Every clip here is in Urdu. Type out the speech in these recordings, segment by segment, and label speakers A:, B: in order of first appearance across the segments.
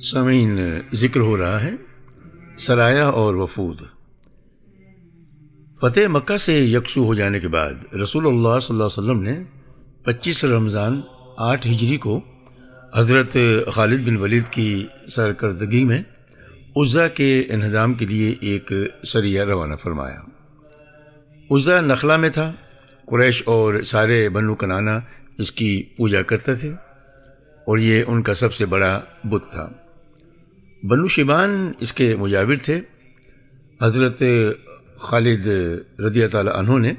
A: سامعین، ذکر ہو رہا ہے سرایہ اور وفود۔ فتح مکہ سے یکسو ہو جانے کے بعد رسول اللہ صلی اللہ علیہ وسلم نے 25 رمضان 8 ہجری کو حضرت خالد بن ولید کی سرکردگی میں عزا کے انہدام کے لیے ایک سریہ روانہ فرمایا۔ عزا نخلا میں تھا۔ قریش اور سارے بنو کنانہ اس کی پوجا کرتے تھے اور یہ ان کا سب سے بڑا بت تھا۔ بنو شیبان اس کے مجاور تھے۔ حضرت خالد رضی اللہ تعالیٰ عنہ نے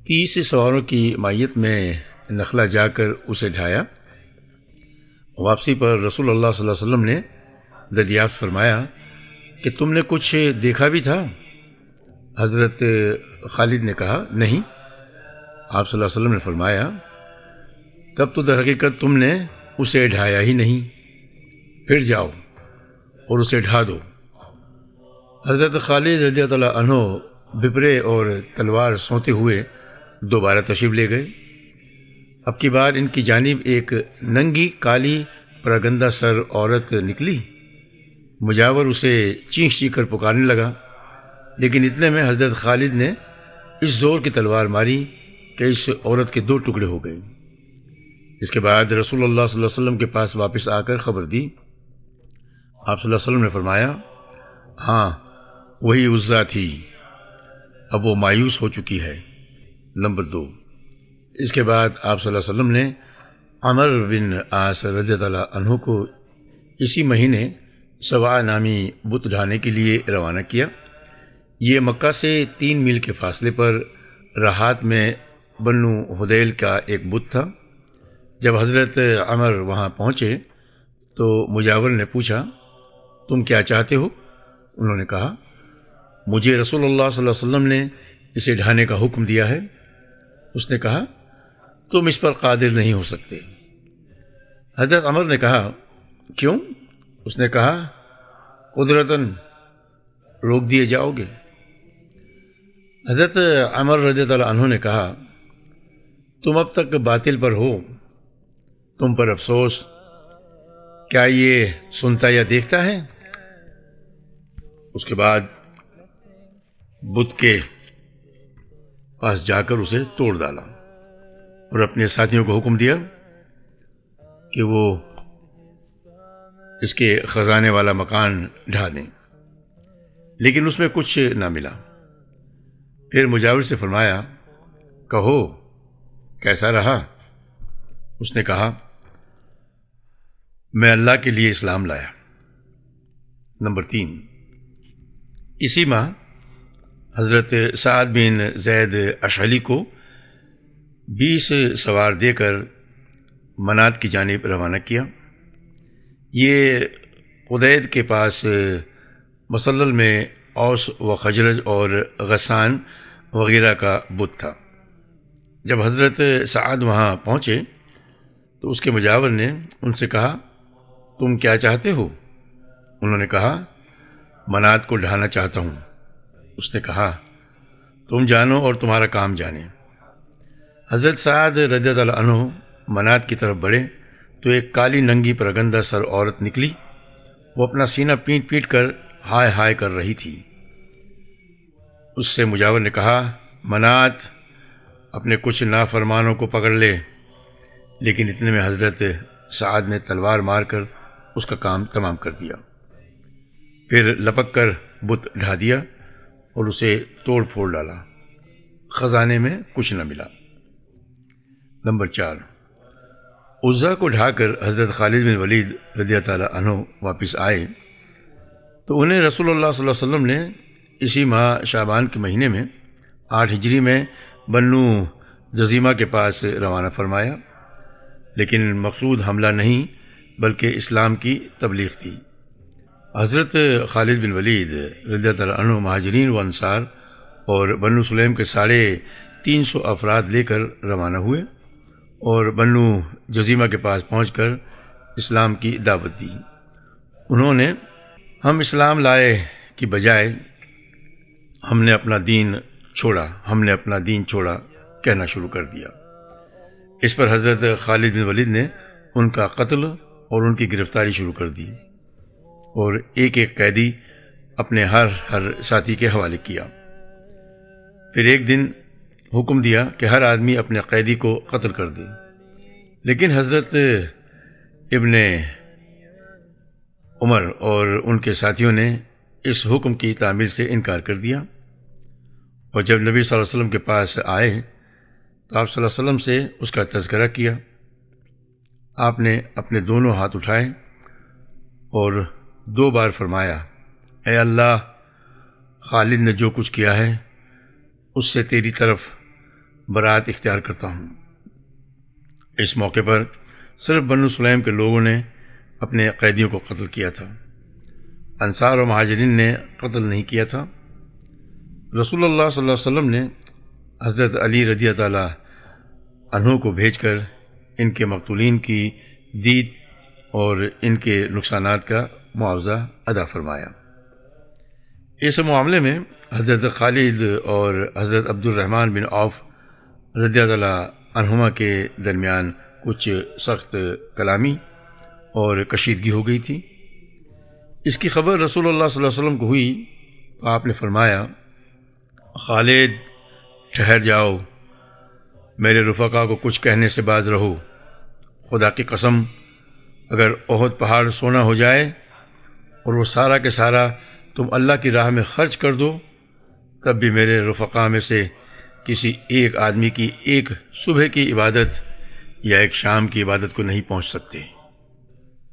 A: 30 سواروں کی مائیت میں نخلا جا کر اسے ڈھایا۔ واپسی پر رسول اللہ صلی اللہ علیہ وسلم نے دریافت فرمایا کہ تم نے کچھ دیکھا بھی تھا؟ حضرت خالد نے کہا نہیں۔ آپ صلی اللہ علیہ وسلم نے فرمایا تب تو در حقیقت تم نے اسے ڈھایا ہی نہیں، پھر جاؤ اور اسے ڈھا دو۔ حضرت خالد رضی اللہ تعالیٰ عنہ بپرے اور تلوار سونتے ہوئے دوبارہ تشریف لے گئے۔ اب کی بار ان کی جانب ایک ننگی کالی پراگندہ سر عورت نکلی۔ مجاور اسے چیخ چیخ کر پکارنے لگا، لیکن اتنے میں حضرت خالد نے اس زور کی تلوار ماری کہ اس عورت کے 2 ٹکڑے ہو گئے۔ اس کے بعد رسول اللہ صلی اللہ علیہ وسلم کے پاس واپس آ کر خبر دی۔ آپ صلی اللہ علیہ وسلم نے فرمایا ہاں وہی عزا تھی، اب وہ مایوس ہو چکی ہے۔ نمبر 2، اس کے بعد آپ صلی اللہ علیہ وسلم نے عمر بن عاص رضی اللہ عنہ کو اسی مہینے سوا نامی بت ڈھانے کے لیے روانہ کیا۔ یہ مکہ سے 3 میل کے فاصلے پر راحات میں بنو حدیل کا ایک بت تھا۔ جب حضرت عمر وہاں پہنچے تو مجاور نے پوچھا تم کیا چاہتے ہو؟ انہوں نے کہا مجھے رسول اللہ صلی اللہ علیہ وسلم نے اسے ڈھانے کا حکم دیا ہے۔ اس نے کہا تم اس پر قادر نہیں ہو سکتے۔ حضرت عمر نے کہا کیوں؟ اس نے کہا قدرتاً روک دیے جاؤ گے۔ حضرت عمر رضی اللہ عنہ نے کہا تم اب تک باطل پر ہو، تم پر افسوس، کیا یہ سنتا یا دیکھتا ہے؟ اس کے بعد بت کے پاس جا کر اسے توڑ ڈالا اور اپنے ساتھیوں کو حکم دیا کہ وہ اس کے خزانے والا مکان ڈھا دیں، لیکن اس میں کچھ نہ ملا۔ پھر مجاور سے فرمایا کہو کیسا رہا؟ اس نے کہا میں اللہ کے لیے اسلام لایا۔ نمبر 3، اسی ماہ حضرت سعد بن زید اشعلی کو 20 سوار دے کر منات کی جانب روانہ کیا۔ یہ قدید کے پاس مسلل میں اوس و خجرج اور غسان وغیرہ کا بت تھا۔ جب حضرت سعد وہاں پہنچے تو اس کے مجاور نے ان سے کہا تم کیا چاہتے ہو؟ انہوں نے کہا منات کو ڈھانا چاہتا ہوں۔ اس نے کہا تم جانو اور تمہارا کام جانے۔ حضرت سعد رضی اللہ عنہ منات کی طرف بڑھے تو ایک کالی ننگی پرگندہ سر عورت نکلی۔ وہ اپنا سینہ پیٹ پیٹ کر ہائے ہائے کر رہی تھی۔ اس سے مجاور نے کہا منات اپنے کچھ نافرمانوں کو پکڑ لے، لیکن اتنے میں حضرت سعد نے تلوار مار کر اس کا کام تمام کر دیا۔ پھر لپک کر بت ڈھا دیا اور اسے توڑ پھوڑ ڈالا۔ خزانے میں کچھ نہ ملا۔ نمبر 4، عزا کو ڈھا کر حضرت خالد بن ولید رضی اللہ تعالیٰ عنہ واپس آئے تو انہیں رسول اللہ صلی اللہ علیہ وسلم نے اسی ماہ شعبان کے مہینے میں 8 ہجری میں بنو جزیمہ کے پاس روانہ فرمایا، لیکن مقصود حملہ نہیں بلکہ اسلام کی تبلیغ تھی۔ حضرت خالد بن ولید رضی اللہ عنہ مہاجرین و انصار اور بنو سلیم کے 350 افراد لے کر روانہ ہوئے اور بنو جزیمہ کے پاس پہنچ کر اسلام کی دعوت دی۔ انہوں نے ہم اسلام لائے کی بجائے ہم نے اپنا دین چھوڑا کہنا شروع کر دیا۔ اس پر حضرت خالد بن ولید نے ان کا قتل اور ان کی گرفتاری شروع کر دی اور ایک ایک قیدی اپنے ہر ساتھی کے حوالے کیا۔ پھر ایک دن حکم دیا کہ ہر آدمی اپنے قیدی کو قتل کر دے، لیکن حضرت ابن عمر اور ان کے ساتھیوں نے اس حکم کی تعمیل سے انکار کر دیا، اور جب نبی صلی اللہ علیہ وسلم کے پاس آئے تو آپ صلی اللہ علیہ وسلم سے اس کا تذکرہ کیا۔ آپ نے اپنے دونوں ہاتھ اٹھائے اور 2 بار فرمایا، اے اللہ، خالد نے جو کچھ کیا ہے اس سے تیری طرف برات اختیار کرتا ہوں۔ اس موقع پر صرف بنو سلیم کے لوگوں نے اپنے قیدیوں کو قتل کیا تھا، انصار و مہاجرین نے قتل نہیں کیا تھا۔ رسول اللہ صلی اللہ علیہ وسلم نے حضرت علی رضی اللہ تعالیٰ عنہ کو بھیج کر ان کے مقتولین کی دید اور ان کے نقصانات کا معاوضہ ادا فرمایا۔ اس معاملے میں حضرت خالد اور حضرت عبد الرحمن بن عوف رضی اللہ عنہما کے درمیان کچھ سخت کلامی اور کشیدگی ہو گئی تھی۔ اس کی خبر رسول اللہ صلی اللہ علیہ وسلم کو ہوئی تو آپ نے فرمایا، خالد ٹھہر جاؤ، میرے رفقا کو کچھ کہنے سے باز رہو، خدا کی قسم اگر احد پہاڑ سونا ہو جائے اور وہ سارا کے سارا تم اللہ کی راہ میں خرچ کر دو، تب بھی میرے رفقا میں سے کسی ایک آدمی کی ایک صبح کی عبادت یا ایک شام کی عبادت کو نہیں پہنچ سکتے۔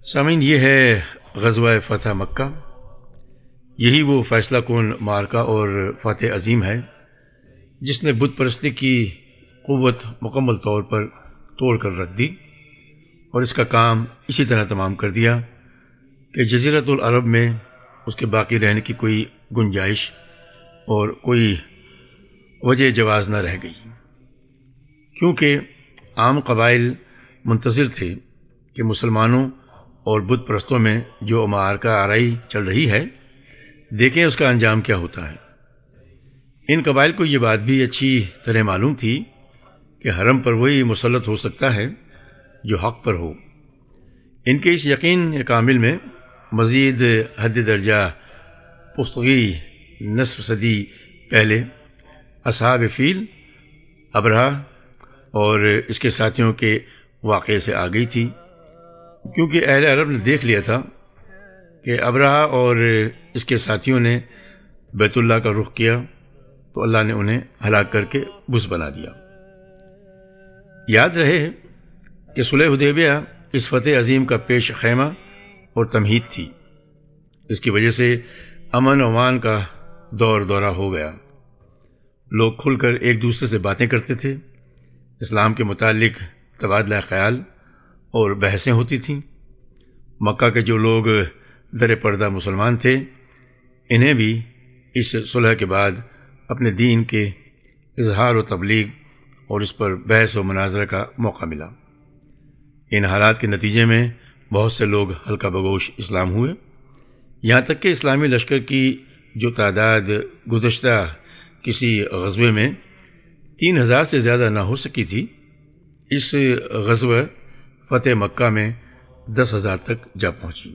A: سامعین، یہ ہے غزوہ فتح مکہ۔ یہی وہ فیصلہ کن معرکہ اور فتح عظیم ہے جس نے بت پرستی کی قوت مکمل طور پر توڑ کر رکھ دی، اور اس کا کام اسی طرح تمام کر دیا کہ جزیرۃ العرب میں اس کے باقی رہنے کی کوئی گنجائش اور کوئی وجہ جواز نہ رہ گئی، کیونکہ عام قبائل منتظر تھے کہ مسلمانوں اور بت پرستوں میں جو معرکہ آرائی چل رہی ہے، دیکھیں اس کا انجام کیا ہوتا ہے۔ ان قبائل کو یہ بات بھی اچھی طرح معلوم تھی کہ حرم پر وہی مسلط ہو سکتا ہے جو حق پر ہو۔ ان کے اس یقین کامل میں مزید حد درجہ پختگی نصف صدی پہلے اصحاب فیل، ابرہہ اور اس کے ساتھیوں کے واقعے سے آ گئی تھی، کیونکہ اہل عرب نے دیکھ لیا تھا کہ ابرہہ اور اس کے ساتھیوں نے بیت اللہ کا رخ کیا تو اللہ نے انہیں ہلاک کر کے بت بنا دیا۔ یاد رہے کہ صلح حدیبیہ اس فتح عظیم کا پیش خیمہ اور تمہید تھی۔ اس کی وجہ سے امن و امان کا دورہ ہو گیا، لوگ کھل کر ایک دوسرے سے باتیں کرتے تھے، اسلام کے متعلق تبادلہ خیال اور بحثیں ہوتی تھیں۔ مکہ کے جو لوگ در پردہ مسلمان تھے، انہیں بھی اس صلح کے بعد اپنے دین کے اظہار و تبلیغ اور اس پر بحث و مناظرہ کا موقع ملا۔ ان حالات کے نتیجے میں بہت سے لوگ ہلکا بگوش اسلام ہوئے، یہاں تک کہ اسلامی لشکر کی جو تعداد گزشتہ کسی غزوے میں 3000 سے زیادہ نہ ہو سکی تھی، اس غزوہ فتح مکہ میں 10,000 تک جا پہنچی۔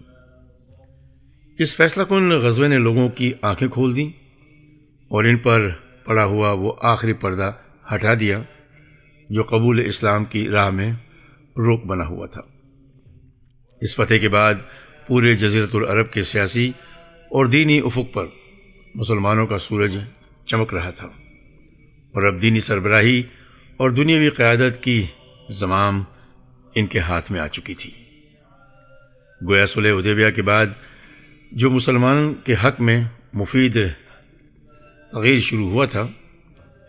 A: اس فیصلہ کن غزوے نے لوگوں کی آنکھیں کھول دیں اور ان پر پڑا ہوا وہ آخری پردہ ہٹا دیا جو قبول اسلام کی راہ میں روک بنا ہوا تھا۔ اس فتح کے بعد پورے جزیرۃ العرب کے سیاسی اور دینی افق پر مسلمانوں کا سورج چمک رہا تھا، اور اب دینی سربراہی اور دنیاوی قیادت کی زمام ان کے ہاتھ میں آ چکی تھی۔ گویا صلح حدیبیہ کے بعد جو مسلمانوں کے حق میں مفید تغیر شروع ہوا تھا،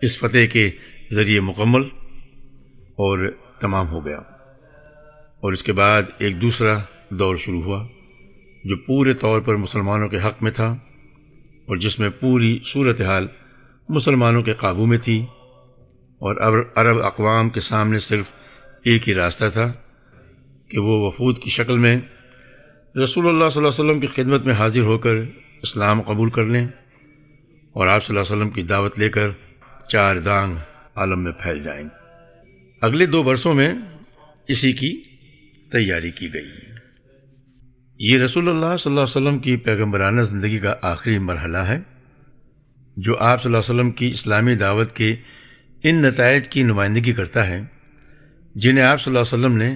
A: اس فتح کے ذریعے مکمل اور تمام ہو گیا، اور اس کے بعد ایک دوسرا دور شروع ہوا جو پورے طور پر مسلمانوں کے حق میں تھا اور جس میں پوری صورتحال مسلمانوں کے قابو میں تھی، اور عرب اقوام کے سامنے صرف ایک ہی راستہ تھا کہ وہ وفود کی شکل میں رسول اللہ صلی اللہ علیہ وسلم کی خدمت میں حاضر ہو کر اسلام قبول کر لیں اور آپ صلی اللہ علیہ وسلم کی دعوت لے کر 4 دانگ عالم میں پھیل جائیں۔ اگلے 2 برسوں میں اسی کی تیاری کی گئی۔ یہ رسول اللہ صلی اللہ علیہ وسلم کی پیغمبرانہ زندگی کا آخری مرحلہ ہے جو آپ صلی اللہ علیہ وسلم کی اسلامی دعوت کے ان نتائج کی نمائندگی کرتا ہے جنہیں آپ صلی اللہ علیہ وسلم نے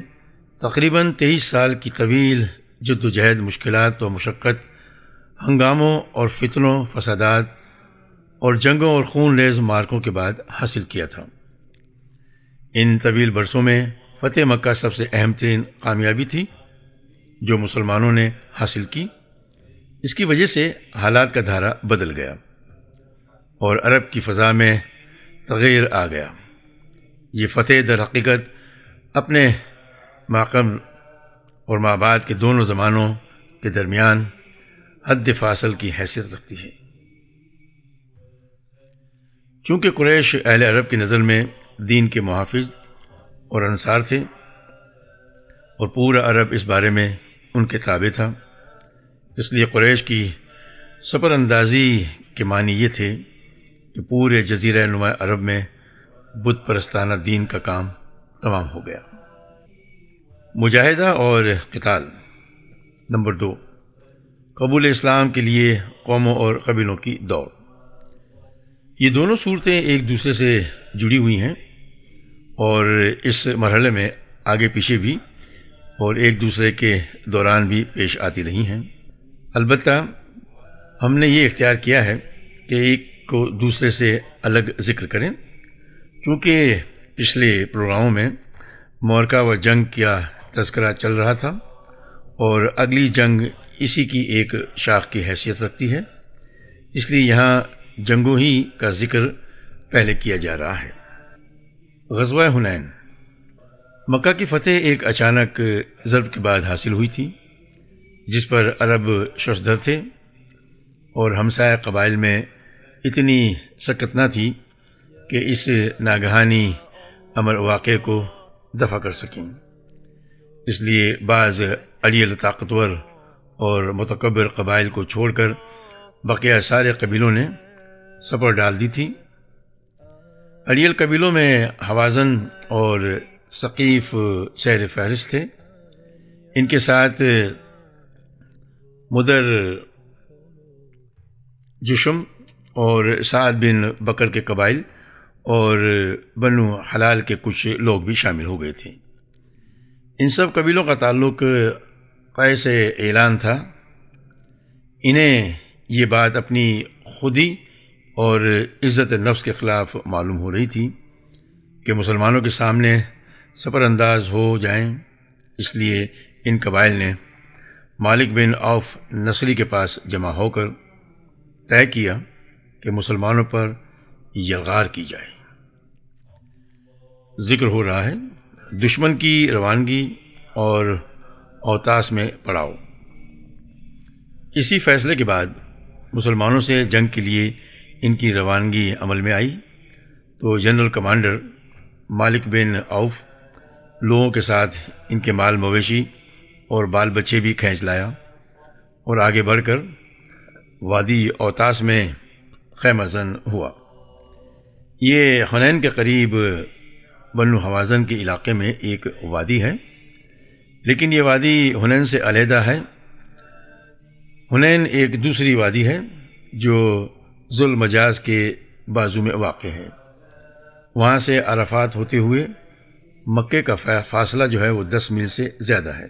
A: تقریباً 23 سال کی طویل جد و جہد، مشکلات و مشقت، ہنگاموں اور فتنوں، فسادات اور جنگوں اور خون ریز مارکوں کے بعد حاصل کیا تھا۔ ان طویل برسوں میں فتح مکہ سب سے اہم ترین کامیابی تھی جو مسلمانوں نے حاصل کی۔ اس کی وجہ سے حالات کا دھارا بدل گیا اور عرب کی فضا میں تغیر آ گیا۔ یہ فتح در حقیقت اپنے ماقبل اور مابعد کے دونوں زمانوں کے درمیان حد فاصل کی حیثیت رکھتی ہے۔ چونکہ قریش اہل عرب کی نظر میں دین کے محافظ اور انصار تھے اور پورا عرب اس بارے میں ان کے تابع تھا، اس لیے قریش کی سپر اندازی کے معنی یہ تھے کہ پورے جزیرہ نما عرب میں بت پرستانہ دین کا کام تمام ہو گیا۔ مجاہدہ اور قتال۔ نمبر 2، قبول اسلام کے لیے قوموں اور قبیلوں کی دوڑ۔ یہ دونوں صورتیں ایک دوسرے سے جڑی ہوئی ہیں اور اس مرحلے میں آگے پیچھے بھی اور ایک دوسرے کے دوران بھی پیش آتی رہی ہیں۔ البتہ ہم نے یہ اختیار کیا ہے کہ ایک کو دوسرے سے الگ ذکر کریں، چونکہ پچھلے پروگراموں میں معرکہ و جنگ کا تذکرہ چل رہا تھا اور اگلی جنگ اسی کی ایک شاخ کی حیثیت رکھتی ہے، اس لیے یہاں جنگوں ہی کا ذکر پہلے کیا جا رہا ہے۔ غزوہ حنین۔ مکہ کی فتح ایک اچانک ضرب کے بعد حاصل ہوئی تھی جس پر عرب ششدر تھے اور ہمسایہ قبائل میں اتنی سکت نہ تھی کہ اس ناگہانی امر واقعے کو دفع کر سکیں۔ اس لیے بعض اڑیل طاقتور اور متکبر قبائل کو چھوڑ کر بقیہ سارے قبیلوں نے سپر ڈال دی تھی۔ اڑیل قبیلوں میں حوازن اور ثقیف شہر فہرست تھے، ان کے ساتھ مدر، جشم اور سعد بن بکر کے قبائل اور بنو حلال کے کچھ لوگ بھی شامل ہو گئے تھے۔ ان سب قبیلوں کا تعلق قیس اعلان تھا۔ انہیں یہ بات اپنی خودی اور عزت نفس کے خلاف معلوم ہو رہی تھی کہ مسلمانوں کے سامنے سپر انداز ہو جائیں، اس لیے ان قبائل نے مالک بن عوف نصری کے پاس جمع ہو کر طے کیا کہ مسلمانوں پر یلغار کی جائے۔ ذکر ہو رہا ہے دشمن کی روانگی اور اوتاس میں پڑاؤ۔ اسی فیصلے کے بعد مسلمانوں سے جنگ کے لیے ان کی روانگی عمل میں آئی تو جنرل کمانڈر مالک بن عوف لوگوں کے ساتھ ان کے مال مویشی اور بال بچے بھی کھینچ لایا اور آگے بڑھ کر وادی اوتاس میں خیمہ زن ہوا۔ یہ حنین کے قریب بنو حوازن کے علاقے میں ایک وادی ہے، لیکن یہ وادی حنین سے علیحدہ ہے۔ حنین ایک دوسری وادی ہے جو ذو المجاز کے بازو میں واقع ہے۔ وہاں سے عرفات ہوتے ہوئے مکے کا فاصلہ جو ہے وہ 10 میل سے زیادہ ہے۔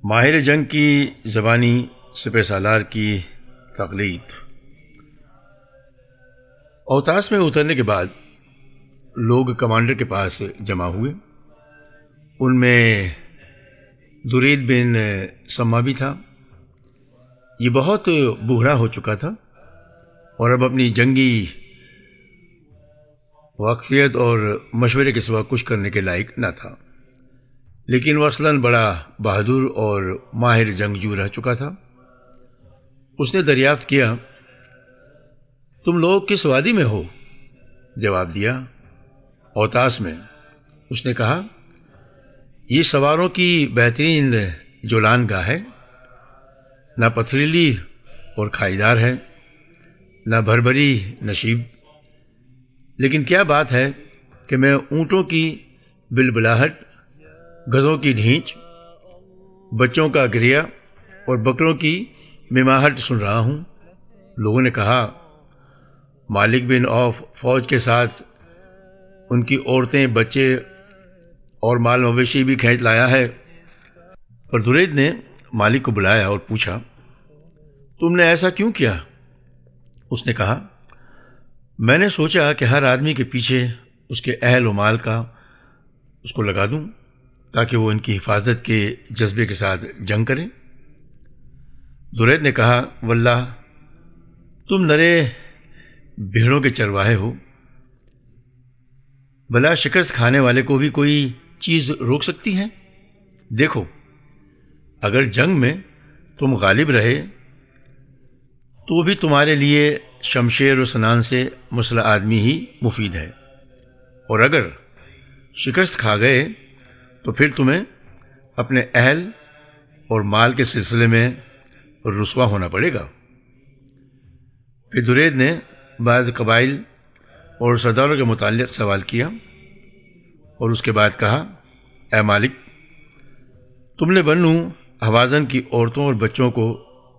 A: ماہر جنگ کی زبانی سپہ سالار کی تقلید۔ اوتاس میں اترنے کے بعد لوگ کمانڈر کے پاس جمع ہوئے۔ ان میں درید بن سما بھی تھا۔ یہ بہت بوڑھا ہو چکا تھا اور اب اپنی جنگی واقفیت اور مشورے کے سوا کچھ کرنے کے لائق نہ تھا، لیکن وہ اصلاً بڑا بہادر اور ماہر جنگجو رہ چکا تھا۔ اس نے دریافت کیا، تم لوگ کس وادی میں ہو؟ جواب دیا، اوتاس میں۔ اس نے کہا، یہ سواروں کی بہترین جولان گاہ ہے، نہ پتھریلی اور کھائیدار ہے، نہ بھربھری نشیب، لیکن کیا بات ہے کہ میں اونٹوں کی بلبلاہٹ، گدھوں کی ڈھینچ بچوں کا گریہ اور بکروں کی مماہٹ سن رہا ہوں۔ لوگوں نے کہا، مالک بن عوف فوج کے ساتھ ان کی عورتیں، بچے اور مال مویشی بھی کھینچ لایا ہے۔ پر درید نے مالک کو بلایا اور پوچھا، تم نے ایسا کیوں کیا؟ اس نے کہا، میں نے سوچا کہ ہر آدمی کے پیچھے اس کے اہل و مال کا اس کو لگا دوں تاکہ وہ ان کی حفاظت کے جذبے کے ساتھ جنگ کریں۔ درید نے کہا، واللہ تم نرے بھیڑوں کے چرواہے ہو، بلا شکست کھانے والے کو بھی کوئی چیز روک سکتی ہے؟ دیکھو، اگر جنگ میں تم غالب رہے تو بھی تمہارے لیے شمشیر و سنان سے مسلح آدمی ہی مفید ہے، اور اگر شکست کھا گئے تو پھر تمہیں اپنے اہل اور مال کے سلسلے میں رسوا ہونا پڑے گا۔ پھر درید نے بعض قبائل اور سرداروں کے متعلق سوال کیا اور اس کے بعد کہا، اے مالک، تم نے بنو حوازن کی عورتوں اور بچوں کو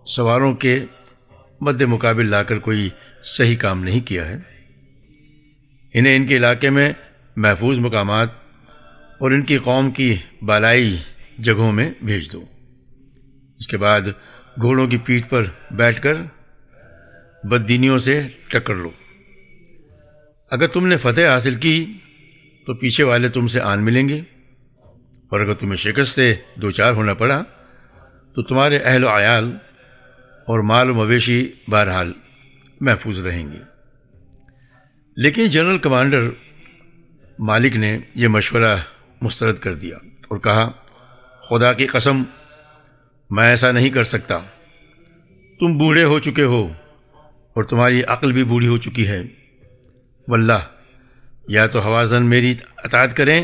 A: سواروں کے مد مقابل لا کر کوئی صحیح کام نہیں کیا ہے۔ انہیں ان کے علاقے میں محفوظ مقامات اور ان کی قوم کی بالائی جگہوں میں بھیج دو۔ اس کے بعد گھوڑوں کی پیٹھ پر بیٹھ کر بددینیوں سے ٹکر لو۔ اگر تم نے فتح حاصل کی تو پیچھے والے تم سے آن ملیں گے، اور اگر تمہیں شکست سے دوچار ہونا پڑا تو تمہارے اہل و عیال اور مال و مویشی بہرحال محفوظ رہیں گے۔ لیکن جنرل کمانڈر مالک نے یہ مشورہ مسترد کر دیا اور کہا، خدا کی قسم، میں ایسا نہیں کر سکتا۔ تم بوڑھے ہو چکے ہو اور تمہاری عقل بھی بوڑھی ہو چکی ہے۔ واللہ یا تو حوازن میری اطاعت کریں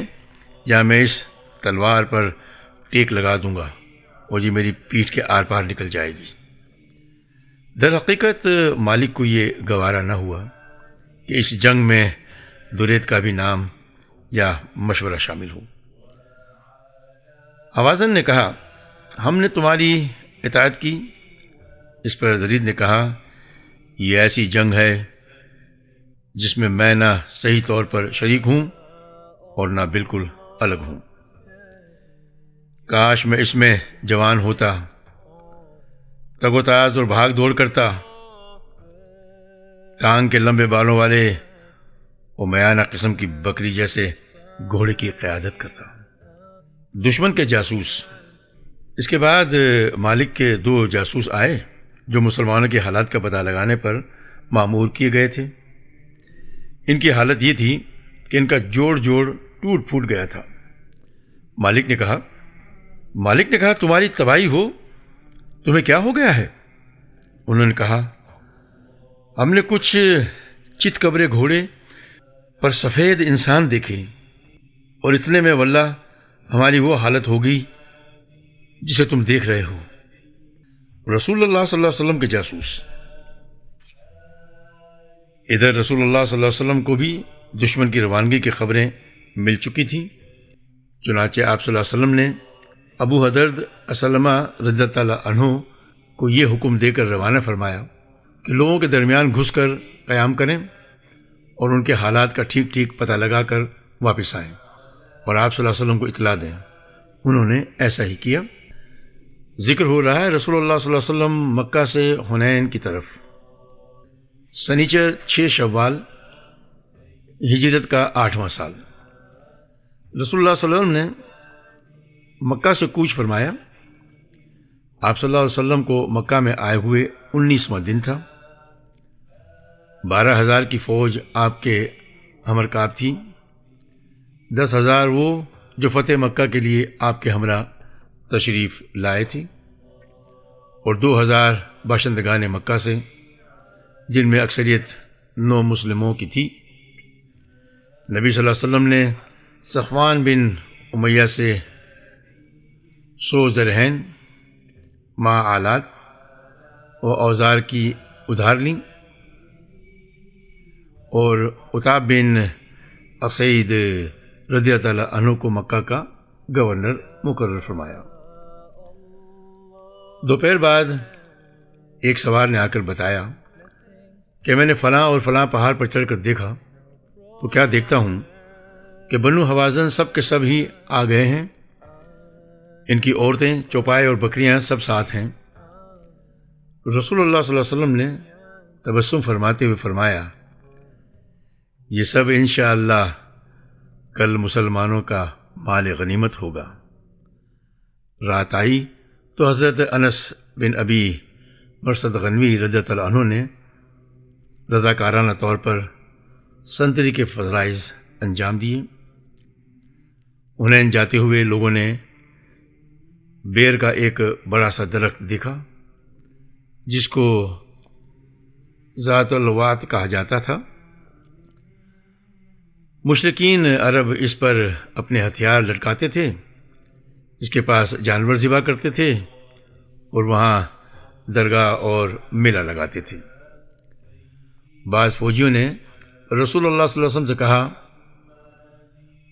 A: یا میں اس تلوار پر ٹیک لگا دوں گا اور یہ میری پیٹھ کے آر پار نکل جائے گی۔ در حقیقت مالک کو یہ گوارا نہ ہوا کہ اس جنگ میں درید کا بھی نام یا مشورہ شامل ہو۔ حوازن نے کہا، ہم نے تمہاری اطاعت کی۔ اس پر درید نے کہا، یہ ایسی جنگ ہے جس میں نہ صحیح طور پر شریک ہوں اور نہ بالکل الگ ہوں۔ کاش میں اس میں جوان ہوتا، تگ و تاز اور بھاگ دوڑ کرتا، ٹانگ کے لمبے بالوں والے اور میانہ قسم کی بکری جیسے گھوڑے کی قیادت کرتا۔ دشمن کے جاسوس۔ اس کے بعد مالک کے 2 جاسوس آئے جو مسلمانوں کے حالات کا پتہ لگانے پر مامور کیے گئے تھے۔ ان کی حالت یہ تھی کہ ان کا جوڑ ٹوٹ پھوٹ گیا تھا۔ مالک نے کہا، تمہاری تباہی ہو، تمہیں کیا ہو گیا ہے؟ انہوں نے کہا، ہم نے کچھ چت قبرے گھوڑے پر سفید انسان دیکھے، اور اتنے میں واللہ ہماری وہ حالت ہو گئی جسے تم دیکھ رہے ہو۔ رسول اللہ صلی اللہ علیہ وسلم کے جاسوس۔ ادھر رسول اللہ صلی اللہ علیہ وسلم کو بھی دشمن کی روانگی کی خبریں مل چکی تھیں۔ چنانچہ آپ صلی اللہ علیہ وسلم نے ابو حدرد اسلمہ رضی اللہ تعالیٰ عنہ کو یہ حکم دے کر روانہ فرمایا کہ لوگوں کے درمیان گھس کر قیام کریں اور ان کے حالات کا ٹھیک پتہ لگا کر واپس آئیں اور آپ صلی اللہ علیہ وسلم کو اطلاع دیں۔ انہوں نے ایسا ہی کیا۔ ذکر ہو رہا ہے رسول اللہ صلی اللہ علیہ وسلم مکہ سے حنین کی طرف سنیچر 6 شوال ہجرت کا 8واں سال رسول اللہ صلی اللہ علیہ وسلم نے مکہ سے کوچ فرمایا۔ آپ صلی اللہ علیہ وسلم کو مکہ میں آئے ہوئے 19واں دن تھا۔ 12,000 کی فوج آپ کے ہمرکاب تھی، 10,000 وہ جو فتح مکہ کے لیے آپ کے ہمراہ تشریف لائے تھے، اور 2,000 باشندگان مکہ سے جن میں اکثریت نو مسلموں کی تھی۔ نبی صلی اللہ علیہ وسلم نے صفوان بن امیہ سے 100 زرہین ما آلات و اوزار کی ادھار لیں اور عتاب بن اسید رضی اللہ عنہ کو مکہ کا گورنر مقرر فرمایا۔ دوپہر بعد ایک سوار نے آ کر بتایا کہ میں نے فلاں اور فلاں پہاڑ پر چڑھ کر دیکھا تو کیا دیکھتا ہوں کہ بنو حوازن سب کے سب ہی آ گئے ہیں، ان کی عورتیں، چوپائے اور بکریاں سب ساتھ ہیں۔ رسول اللہ صلی اللہ علیہ وسلم نے تبسم فرماتے ہوئے فرمایا، یہ سب انشاءاللہ کل مسلمانوں کا مال غنیمت ہوگا۔ رات آئی تو حضرت انس بن ابی مرثد غنوی رضی اللہ عنہ نے رضاکارانہ طور پر سنتری کے فرائض انجام دیے۔ انہیں جاتے ہوئے لوگوں نے بیر کا ایک بڑا سا درخت دیکھا جس کو ذات الوات کہا جاتا تھا۔ مشرکین عرب اس پر اپنے ہتھیار لٹکاتے تھے، اس کے پاس جانور ذبح کرتے تھے اور وہاں درگاہ اور میلہ لگاتے تھے۔ بعض فوجیوں نے رسول اللہ صلی اللہ علیہ وسلم سے کہا،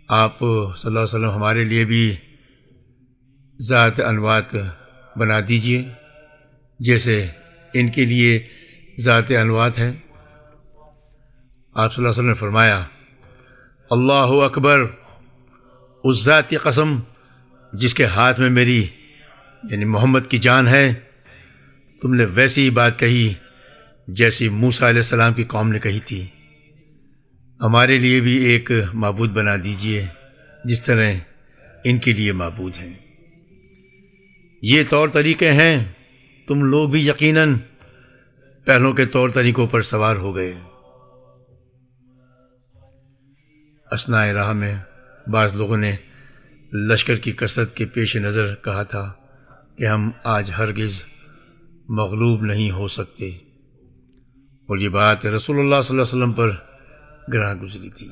A: آپ صلی اللہ علیہ وسلم ہمارے لیے بھی ذات انوات بنا دیجئے جیسے ان کے لیے ذات انوات ہے۔ آپ صلی اللہ علیہ وسلم نے فرمایا، اللہ اکبر، اس ذات کی قسم جس کے ہاتھ میں میری یعنی محمد کی جان ہے، تم نے ویسی ہی بات کہی جیسی موسیٰ علیہ السلام کی قوم نے کہی تھی۔ ہمارے لیے بھی ایک معبود بنا دیجئے جس طرح ان کے لیے معبود ہیں۔ یہ طور طریقے ہیں، تم لوگ بھی یقیناً پہلوں کے طور طریقوں پر سوار ہو گئے۔ اثناء راہ میں بعض لوگوں نے لشکر کی کثرت کے پیش نظر کہا تھا کہ ہم آج ہرگز مغلوب نہیں ہو سکتے، اور یہ بات رسول اللہ صلی اللہ علیہ وسلم پر گراں گزری تھی۔